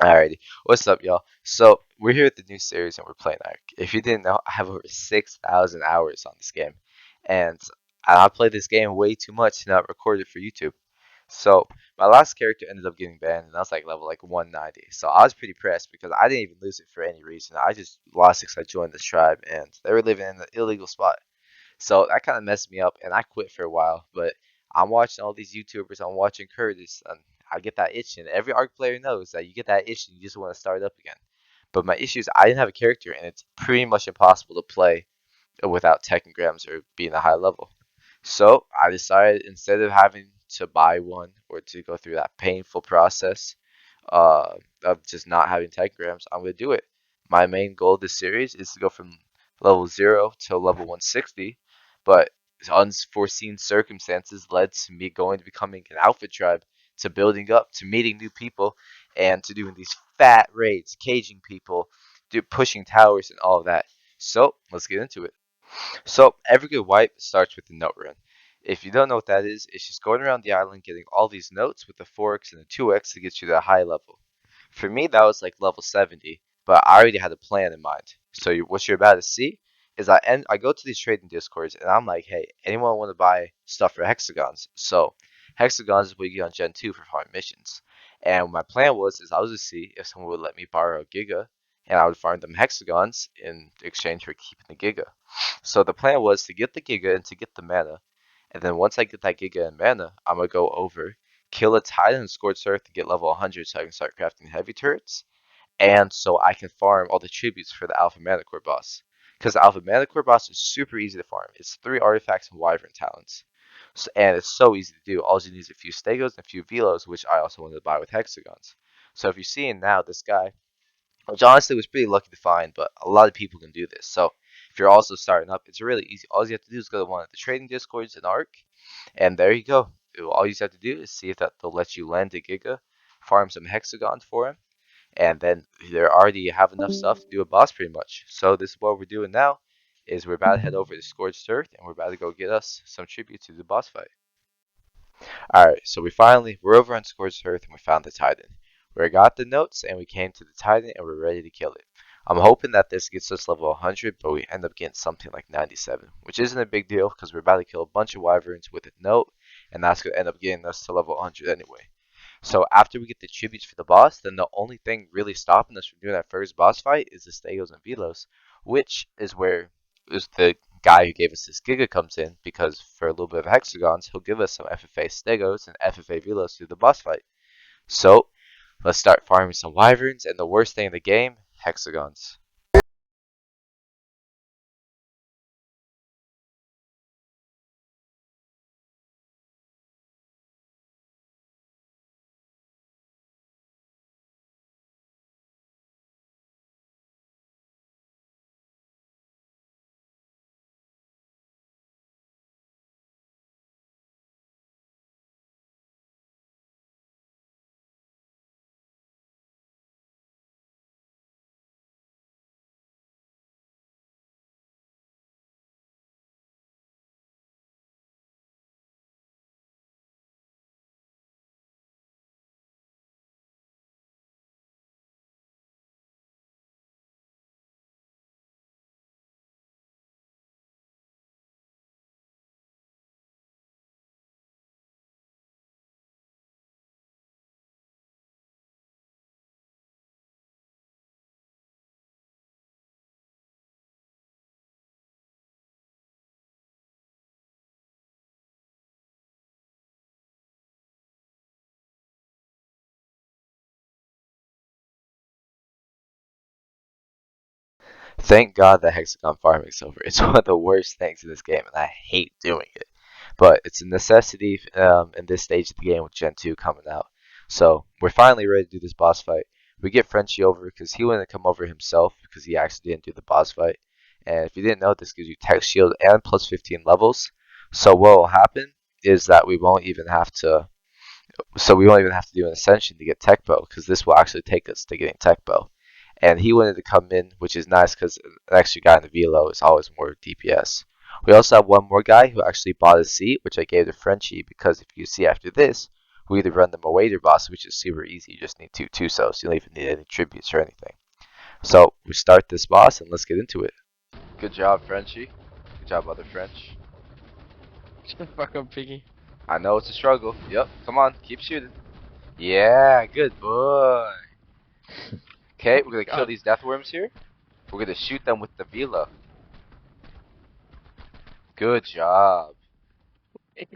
Alrighty, what's up, y'all? So we're here with the new series, and we're playing Ark. If you didn't know, I have over 6,000 hours on this game, and I played this game way too much to not record it for YouTube. So my last character ended up getting banned, and I was like level 190. So I was pretty pressed because I didn't even lose it for any reason. I just lost it because I joined this tribe, and they were living in an illegal spot. So that kind of messed me up, and I quit for a while. But I'm watching all these YouTubers. I'm watching Curtis, and I get that itch. And every ARC player knows that you get that itch, and you just want to start up again. But my issue is I didn't have a character, and it's pretty much impossible to play without technograms or being a high level. So I decided instead of having to buy one or to go through that painful process of just not having technograms, I'm going to do it. My main goal of this series is to go from level 0 to level 160, but unforeseen circumstances led to me going to becoming an outfit tribe, to building up, to meeting new people, and to doing these fat raids, caging people, pushing towers, and all of that. So let's get into it. So every good wipe starts with a note run. If you don't know what that is, it's just going around the island getting all these notes with the 4x and the 2x to get you to a high level. For me, that was like level 70, but I already had a plan in mind. So what you're about to see is I go to these trading discords and I'm like, hey, anyone want to buy stuff for hexagons? So hexagons is what you get on Gen 2 for farm missions. And my plan is I was to see if someone would let me borrow a giga, and I would farm them hexagons in exchange for keeping the giga. So the plan was to get the giga and to get the mana, and then once I get that giga and mana, I'm gonna go over, kill a Titan in Scorched Earth to get level 100 so I can start crafting heavy turrets, and so I can farm all the tributes for the Alpha Mana Core boss. Because the Alpha Mana Core boss is super easy to farm. It's 3 artifacts and Wyvern talents. So, and it's so easy to do. All you need is a few Stegos and a few Velos, which I also wanted to buy with Hexagons. So if you're seeing now, this guy, which honestly was pretty lucky to find, but a lot of people can do this. So if you're also starting up, it's really easy. All you have to do is go to one of the trading discords in Ark, and there you go. All you have to do is see if that they'll let you land a Giga, farm some hexagons for him, and then they already have enough stuff to do a boss pretty much. So this is what we're doing now. Is we're about to head over to Scorched Earth, and we're about to go get us some tribute to the boss fight. Alright, so we're over on Scorched Earth and we found the Titan. We got the notes and we came to the Titan and we're ready to kill it. I'm hoping that this gets us level 100, but we end up getting something like 97, which isn't a big deal because we're about to kill a bunch of wyverns with a note, and that's going to end up getting us to level 100 anyway. So after we get the tributes for the boss, then the only thing really stopping us from doing that first boss fight is the Stegos and Velos, which is where is the guy who gave us this Giga comes in, because for a little bit of hexagons, he'll give us some FFA Stegos and FFA Velos through the boss fight. So let's start farming some wyverns, and the worst thing in the game, hexagons. Thank God that hexagon farming is over. It's one of the worst things in this game, and I hate doing it. But it's a necessity in this stage of the game with Gen 2 coming out. So we're finally ready to do this boss fight. We get Frenchie over because he wanted to come over himself because he actually didn't do the boss fight. And if you didn't know, this gives you tech shield and plus 15 levels. So what will happen is that we won't even have to do an ascension to get tech bow, because this will actually take us to getting tech bow. And he wanted to come in, which is nice because an extra guy in the velo is always more DPS. We also have one more guy who actually bought a seat, which I gave to Frenchie, because if you see after this, we either run the Moader boss, which is super easy. You just need two Tusos. You don't even need any tributes or anything. So we start this boss and let's get into it. Good job, Frenchie. Good job, other French. Fuck up, Piggy. I know it's a struggle. Yep. Come on, keep shooting. Yeah, good boy. Okay, we're gonna kill God. these death worms here. We're gonna shoot them with the Vila. Good job.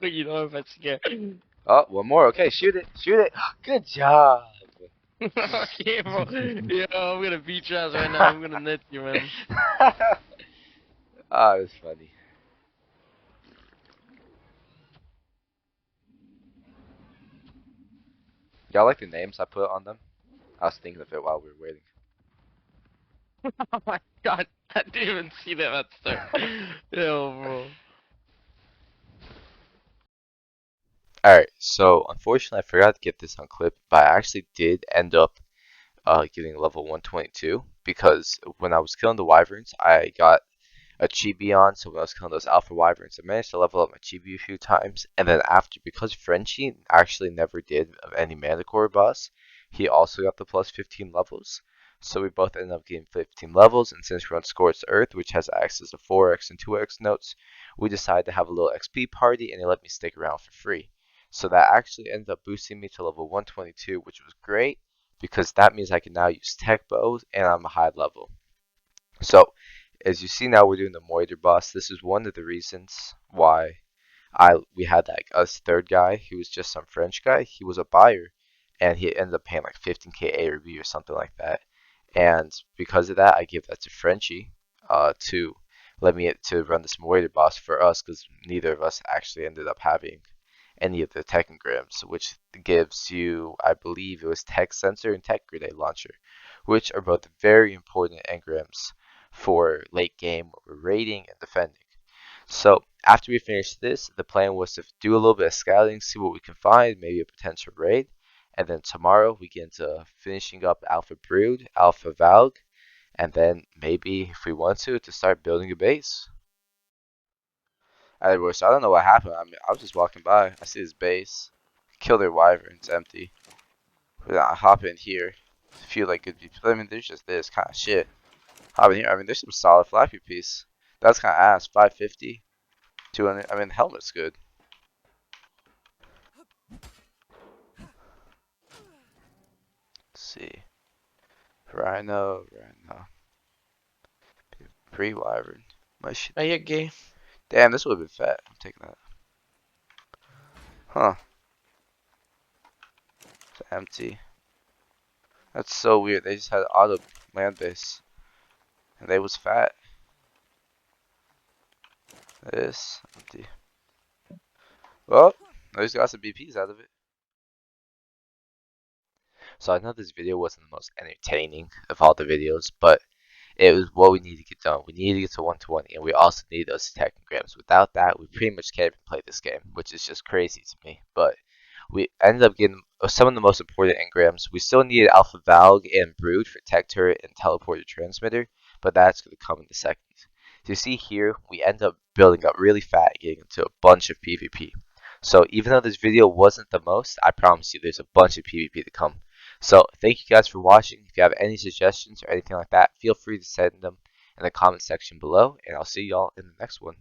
You know if I scare. Oh, one more. Okay, shoot it. Shoot it. Good job. Okay, bro. Yo, I'm gonna beat your ass right now. I'm gonna net you, man. Ah, that's funny. Y'all like the names I put on them? I was thinking of it while we were waiting. Oh my god, I didn't even see that at start. Yo, bro. Alright, so unfortunately I forgot to get this on clip, but I actually did end up getting level 122 because when I was killing the wyverns, I got a chibi on, so when I was killing those alpha wyverns, I managed to level up my chibi a few times, and then after, because Frenchie actually never did any Manticore boss, he also got the plus 15 levels, so we both ended up getting 15 levels, and since we're on Scorched Earth, which has access to 4x and 2x notes, we decided to have a little XP party, and they let me stick around for free. So that actually ended up boosting me to level 122, which was great, because that means I can now use tech bows, and I'm a high level. So, as you see now, we're doing the Moider boss. This is one of the reasons why we had that us third guy. He was just some French guy. He was a buyer, and he ended up paying like 15k ARV or something like that. And because of that, I give that to Frenchie to let me to run this Moider boss for us because neither of us actually ended up having any of the tech engrams, which gives you, I believe it was Tech Sensor and Tech Grenade Launcher, which are both very important engrams for late game where we're raiding and defending. So after we finish this, the plan was to do a little bit of scouting, see what we can find, maybe a potential raid, and then tomorrow we get into finishing up Alpha Brood, Alpha Valg, and then maybe if we want to start building a base. So I don't know what happened. I mean, I was just walking by. I see this base. Kill their wyvern. It's empty. But I hop in here. Feel like good people. I mean, there's just this kind of shit. Hop in here. I mean, there's some solid flappy piece. That's kind of ass. 550, 200. I mean, the helmet's good. Let's see. Rhino, Rhino. Pre-wyvern. My shit. Are you gay? Damn, this would have been fat. I'm taking that. Huh. It's empty. That's so weird. They just had auto land base. And they was fat. This empty. Well, at least got some BPs out of it. So I know this video wasn't the most entertaining of all the videos, but it was what we need to get done. We need to get to 120, and we also need those tech engrams. Without that, we pretty much can't even play this game, which is just crazy to me. But we ended up getting some of the most important engrams. We still needed Alpha Valg and Brood for tech turret and teleporter transmitter, but that's going to come in a second. So you see here, we end up building up really fat and getting into a bunch of PvP. So even though this video wasn't the most, I promise you there's a bunch of PvP to come. So thank you guys for watching. If you have any suggestions or anything like that, feel free to send them in the comment section below, and I'll see y'all in the next one.